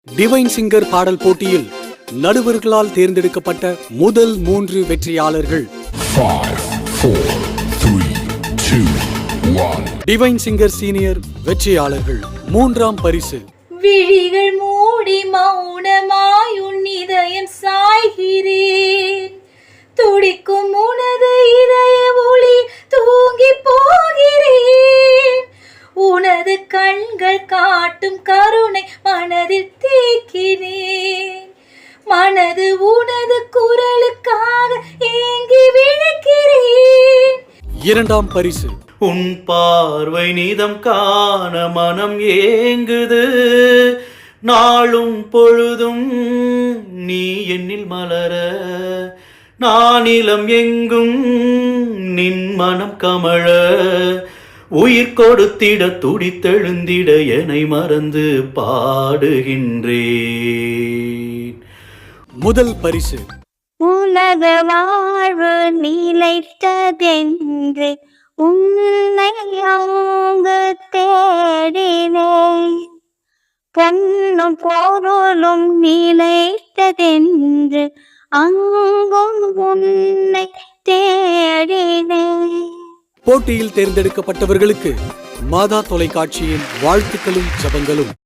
Divine singer பாடல் போட்டியில் நடுவர்களால் தேர்ந்தெடுக்கப்பட்ட முதல் 3 வெற்றியாளர்கள் 5, 4, 3, 2, 1. டிவைன் சிங்கர் சீனியர் வெற்றியாளர்கள். 3ஆம் பரிசு. விழிகள் மூடி மௌனமாய் உன் இதயம் சாய்கிறேன், துடிக்கும் உனது இதய ஒளி தூங்கி போகிறேன், உனது கண்கள் காட்டும் கருணை மனதில் தேக்கினேன், மனது உனது குரலுக்காக ஏங்கி விழிக்கிறேன். 2ஆம் பரிசு. உன் பார்வை நீதம் காண மனம் ஏங்குது, நாளும் பொழுதும் நீ என்னில் மலர, நானிலம் எங்கும் நின் மனம் கமழ, உயிர் கொடுத்திட துடித்தெழுந்திட என்னை மறந்து பாடுகின்றேன். முதல் பரிசு. உலக வாழ்வு நிலைத்ததென்று உன்னை அங்கு தேடினேன், பொன்னும் பொருளும் நிலைத்ததென்று அங்கும் உன்னை தேடினேன். போட்டியில் தேர்ந்தெடுக்கப்பட்டவர்களுக்கு மாதா தொலைக்காட்சியின் வாழ்த்துக்களும் ஜெபங்களும்.